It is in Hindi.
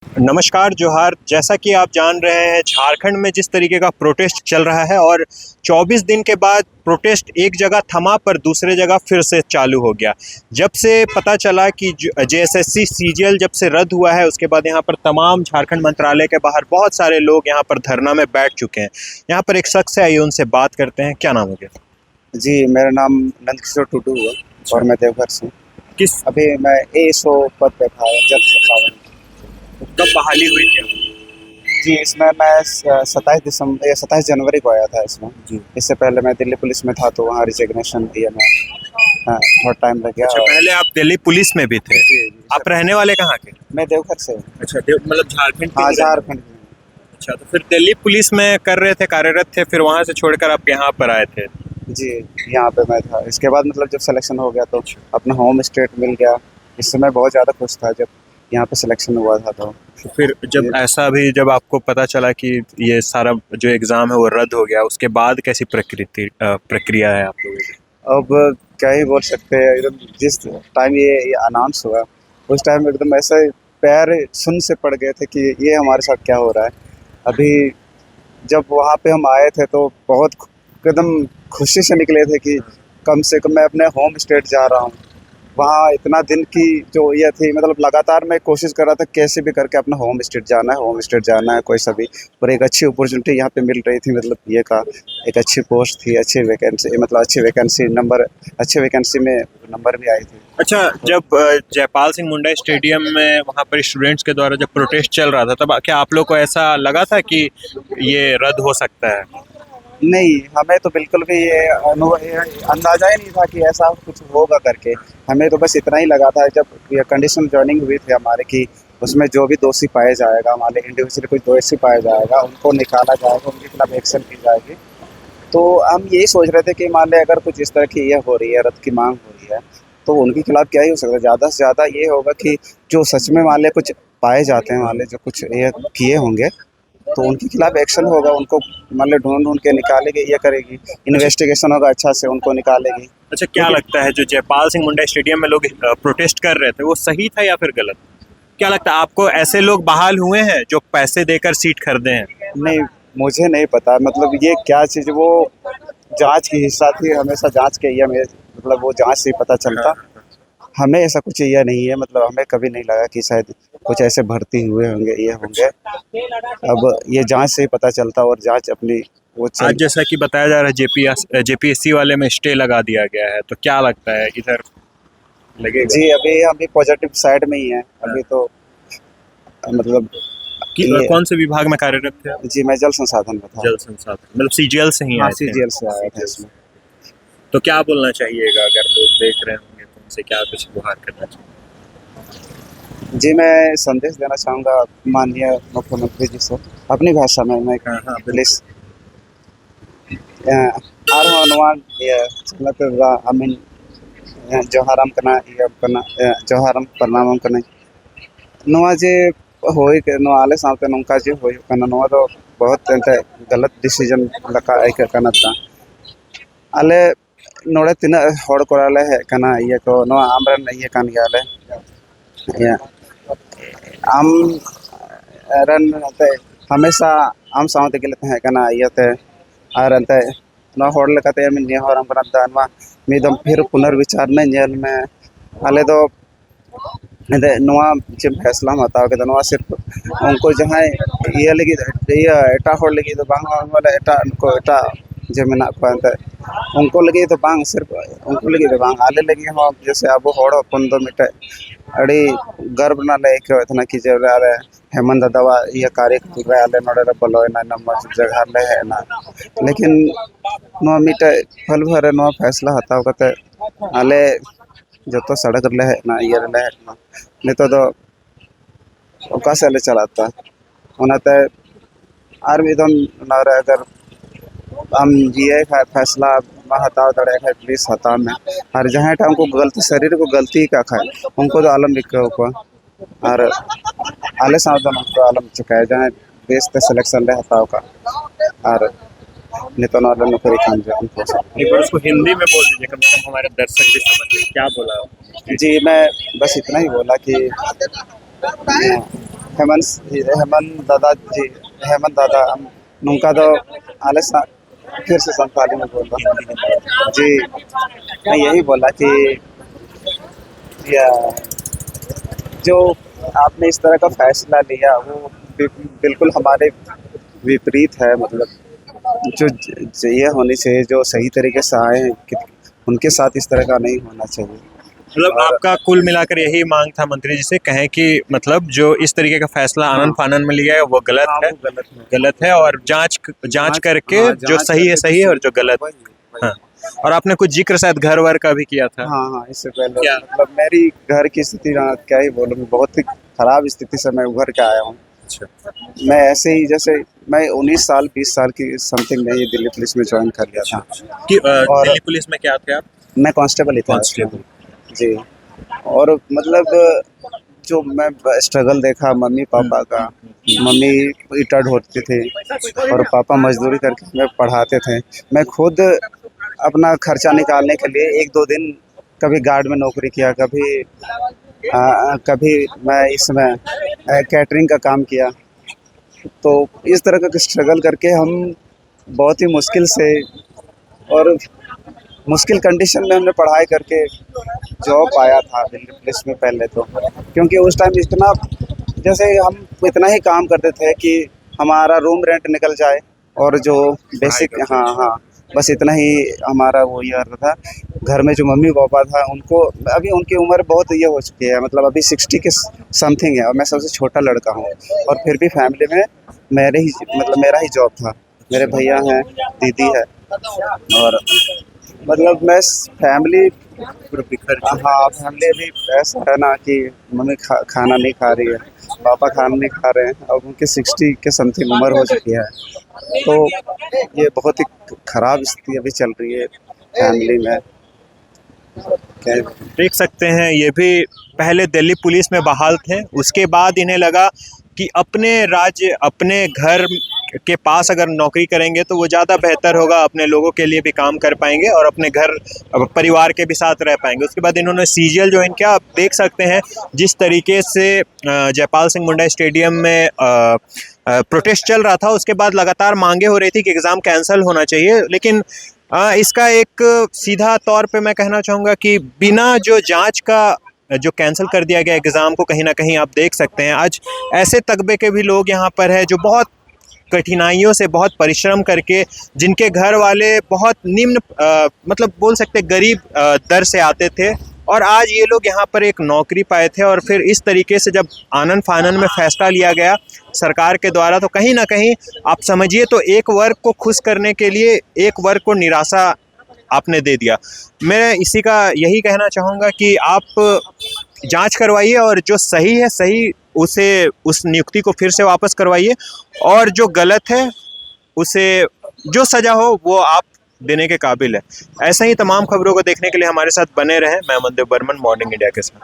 नमस्कार, जोहार। जैसा कि आप जान रहे हैं, झारखंड में जिस तरीके का प्रोटेस्ट चल रहा है और 24 दिन के बाद प्रोटेस्ट एक जगह थमा पर दूसरे जगह फिर से चालू हो गया। जब से पता चला कि जेएसएससी सीजीएल जब से रद्द हुआ है, उसके बाद यहाँ पर तमाम झारखंड मंत्रालय के बाहर बहुत सारे लोग यहाँ पर धरना में बैठ चुके हैं। यहाँ पर एक शख्स है, आइए उनसे बात करते हैं। क्या नाम हो गया? जी, मेरा नाम नंदकिशोर टुडू हुआ और मैं देवघर से हूँ। किस अभी मैं एएसओ पद पे था जल संसाधन। कब बहाली हुई थी? जी, इसमें मैं 27 जनवरी को आया था इसमें। जी। इससे पहले मैं दिल्ली पुलिस में था तो वहाँ रिजिग्नेशन दिया मैं। हाँ, बहुत टाइम लग गया। अच्छा, पहले आप दिल्ली पुलिस में भी थे? जी, आप रहने वाले कहाँ के? मैं देवघर से हूँ। अच्छा, मतलब झारखंड के हाँ, ही रहने वाले? झारखंड में। अच्छा, तो फिर दिल्ली पुलिस में कर रहे थे, कार्यरत थे, फिर वहाँ से छोड़कर आप यहाँ पर आए थे? जी, यहाँ पे मैं था। इसके बाद मतलब जब सिलेक्शन हो गया तो अपना होम स्टेट मिल गया। इससे मैं बहुत ज़्यादा खुश था जब यहाँ पे सिलेक्शन हुआ था तो। फिर जब आपको पता चला कि ये सारा जो एग्ज़ाम है वो रद्द हो गया, उसके बाद कैसी प्रक्रिया है आप लोगों की? अब क्या ही बोल सकते हैं, एकदम जिस टाइम ये अनाउंस हुआ उस टाइम एकदम ऐसे पैर शून्य से पड़ गए थे कि ये हमारे साथ क्या हो रहा है। अभी जब वहाँ पे हम आए थे तो बहुत एकदम खुशी से निकले थे कि कम से कम मैं अपने होम स्टेट जा रहा हूँ। वहाँ इतना दिन की जो ये थी, मतलब लगातार मैं कोशिश कर रहा था कैसे भी करके अपना होम स्टेट जाना है कोई सा भी। और एक अच्छी अपॉर्चुनिटी यहाँ पे मिल रही थी, मतलब ये का एक अच्छी पोस्ट थी, अच्छी वैकेंसी, मतलब अच्छे वैकेंसी में नंबर भी आई थी। अच्छा, जब जयपाल सिंह मुंडा स्टेडियम में वहाँ पर स्टूडेंट्स के द्वारा जब प्रोटेस्ट चल रहा था, तब क्या आप लोग को ऐसा लगा था कि ये रद्द हो सकता है? नहीं, हमें तो बिल्कुल भी ये अंदाज़ा ही नहीं था कि ऐसा कुछ होगा करके। हमें तो बस इतना ही लगा था जब ये कंडीशन जॉइनिंग हुई थी हमारे कि उसमें जो भी दोषी पाया जाएगा, हमारे इंडिविजुअली कोई दोषी पाया जाएगा, उनको निकाला जाएगा, उनके खिलाफ एक्शन की जाएगी। तो हम यही सोच रहे थे कि मान लें अगर कुछ इस तरह की ये हो रही है, रद्द की मांग हो रही है, तो उनके खिलाफ क्या ही हो सकता है। ज़्यादा से ज़्यादा ये होगा कि जो सच में मान लें कुछ पाए जाते हैं, मान लें जो कुछ ये किए होंगे, तो उनके खिलाफ एक्शन होगा। उनको मान लो ढूंढ के निकालेगी, ये करेगी, इन्वेस्टिगेशन होगा, अच्छा से उनको निकालेगी। अच्छा, क्या लगता है जो जयपाल सिंह मुंडा स्टेडियम में लोग प्रोटेस्ट कर रहे थे, वो सही था या फिर गलत? क्या लगता है आपको, ऐसे लोग बहाल हुए हैं जो पैसे देकर सीट खरीदे हैं? नहीं, मुझे नहीं पता, मतलब ये क्या चीज़, वो जांच की हिस्सा थी, हमेशा जांच के ये में, मतलब वो जांच से ही पता चलता। हमें ऐसा कुछ ये नहीं है, मतलब हमें कभी नहीं लगा कि शायद कुछ ऐसे भर्ती हुए होंगे, ये होंगे। अब ये जांच से ही पता चलता और जांच अपनी वो आज जैसा कि बताया जा रहा है जेपीएससी वाले में स्टे लगा दिया गया है, तो क्या लगता है इधर लगेगा? जी, अभी हम भी पॉजिटिव साइड में ही हैं अभी तो, मतलब ये। कौन से विभाग में कार्यरत थे आप? जी, मैं जल संसाधन में था। जल संसाधन, मतलब सीजीएल से ही हाँ, आए थे? सीजीएल से आया था इसमें। तो क्या बोलना चाहिएगा अगर लोग देख रहे होंगे तो उनसे क्या कुछ गुहार करना चाहिए? जी, मैं संदेश देना चाहूँगा माननीय मुख्यमंत्री जी से अपनी भाषा में। मैं हाँ, इंग्लिश आरहनुमान ये चलते अमीन जोहारम करना, ये करना जोहारम प्रणाम करना नवा जे होई के नो आले साथ नौका जे होई करना नवा तो बहुत गलत डिसीजन लका एक करना था। आले नोड़े तीन हड़ को आले है करना ये को नवा आमरन ये कान गयाले ये आम रन ते हमेशा आम सावते के लिए है करना ये ते और अंते नवा हड़ लकाते मैं निया हरम करना दानवा मिदम फिर पुनर्विचार न जेल में आले तो नवा जे फैसला हताव के नवा सिर्फ उनको जहाँ ये लगी ये एटा हड़ लगी तो बांग वाला एटा उनको एटा जे मेना को अंते उनको लगी तो बांग, सिर्फ उनको लगी तो बांग आले लगी हम जैसे अब हड़ अपन तो मिटे अड़ी गर्व ना ले के इतना कि जे आले हेमंत दादा ये कार्य कर आले नोडे बोलो ना नंबर जगह ले है ना, लेकिन नवा मिटे फल भरे नवा फैसला हताव करते आले जो तो सड़क ले है ना ये ले है ना नितो तो ओका से ले चलाता उनाते आर विधन नरे अगर हम ये फैसला हताव दड़े है प्लीज हताव में और जहाँ टा उनको गलती शरीर को गलती का खाए उनको तो आलम लिखे को और आले सावधान उनको आलम चुकाए जहाँ देश ते सिलेक्शन ले हताव का और नितो नौले नौकरी काम जो उनको एक बार उसको हिंदी में बोल दीजिए, कम से कम हमारे दर्शक भी समझ लें क्या बोला आप? जी, मैं बस इतना ही बोला कि हेमंत दादा नुका तो आले फिर से संताली में बोल रहा जी। मैं यही बोला कि या जो आपने इस तरह का फैसला लिया वो बिल्कुल हमारे विपरीत है। मतलब जो ये होनी चाहिए, जो सही तरीके से आए हैं कि उनके साथ इस तरह का नहीं होना चाहिए। मतलब आपका कुल मिलाकर यही मांग था मंत्री जी से, कहें कि मतलब जो इस तरीके का फैसला आनन फानन में लिया है वो गलत हाँ, है, वो गलत है। गलत है, और जांच करके हाँ, जो जांच सही है करके सही है और जो गलत। वही। हाँ, और आपने कुछ जिक्र शायद घर वर का भी किया था। हाँ हाँ, इससे पहले क्या? मतलब मेरी घर की स्थिति क्या ही बोलूँ, बहुत ही खराब स्थिति से मैं उभर के आया हूँ। अच्छा। मैं ऐसे ही जैसे मैं 19 साल 20 साल की समथिंग में ये दिल्ली पुलिस में ज्वाइन कर लिया था। कि और दिल्ली पुलिस में क्या थे आप? मैं कांस्टेबल ही था उसमें। कांस्टेबल। जी। और मतलब जो मैं स्ट्रगल देखा मम्मी पापा का, मम्मी ईटा ढोती थी और पापा मजदूरी करके हमें पढ़ाते थे। मैं खुद अपना खर्चा निकालने के लिए 1-2 दिन कभी गार्ड में नौकरी किया, कभी मैं इसमें कैटरिंग का काम किया। तो इस तरह का स्ट्रगल करके हम बहुत ही मुश्किल से और मुश्किल कंडीशन में हमने पढ़ाई करके जॉब पाया था दिल्ली पुलिस में पहले तो। क्योंकि उस टाइम इतना जैसे हम इतना ही काम करते थे कि हमारा रूम रेंट निकल जाए और जो बेसिक हाँ हाँ बस इतना ही हमारा वो ये रहता था। घर में जो मम्मी पापा था उनको अभी उनकी उम्र बहुत ये हो चुकी है, मतलब अभी 60 के समथिंग है और मैं सबसे छोटा लड़का हूँ। और फिर भी फैमिली में मेरा ही जॉब था। मेरे भैया हैं, दीदी है और मतलब मैं फैमिली हाँ फैमिली अभी ऐसा है ना कि मम्मी खाना नहीं खा रही है, पापा खाना नहीं खा रहे हैं और उनकी 60 के समथिंग उम्र हो चुकी है। तो ये बहुत ही खराब स्थिति अभी चल रही है फैमिली में। देख सकते हैं ये भी पहले दिल्ली पुलिस में बहाल थे, उसके बाद इन्हें लगा कि अपने राज्य अपने घर के पास अगर नौकरी करेंगे तो वो ज़्यादा बेहतर होगा, अपने लोगों के लिए भी काम कर पाएंगे और अपने घर परिवार के भी साथ रह पाएंगे। उसके बाद इन्होंने सीजीएल ज्वाइन किया। आप देख सकते हैं जिस तरीके से जयपाल सिंह मुंडा स्टेडियम में प्रोटेस्ट चल रहा था, उसके बाद लगातार मांगे हो रही थी कि एग्ज़ाम कैंसिल होना चाहिए, लेकिन इसका एक सीधा तौर पे मैं कहना चाहूँगा कि बिना जो जांच का जो कैंसिल कर दिया गया एग्ज़ाम को, कहीं ना कहीं आप देख सकते हैं आज ऐसे तबके के भी लोग यहाँ पर है जो बहुत कठिनाइयों से, बहुत परिश्रम करके, जिनके घर वाले बहुत निम्न मतलब बोल सकते गरीब दर से आते थे, और आज ये लोग यहाँ पर एक नौकरी पाए थे। और फिर इस तरीके से जब आनन फानन में फैसला लिया गया सरकार के द्वारा, तो कहीं ना कहीं आप समझिए तो एक वर्ग को खुश करने के लिए एक वर्ग को निराशा आपने दे दिया। मैं इसी का यही कहना चाहूँगा कि आप जांच करवाइए और जो सही है सही उसे उस नियुक्ति को फिर से वापस करवाइए, और जो गलत है उसे जो सज़ा हो वो आप देने के काबिल है। ऐसे ही तमाम खबरों को देखने के लिए हमारे साथ बने रहें। मैं मनदेव बर्मन, मॉर्निंग इंडिया के साथ।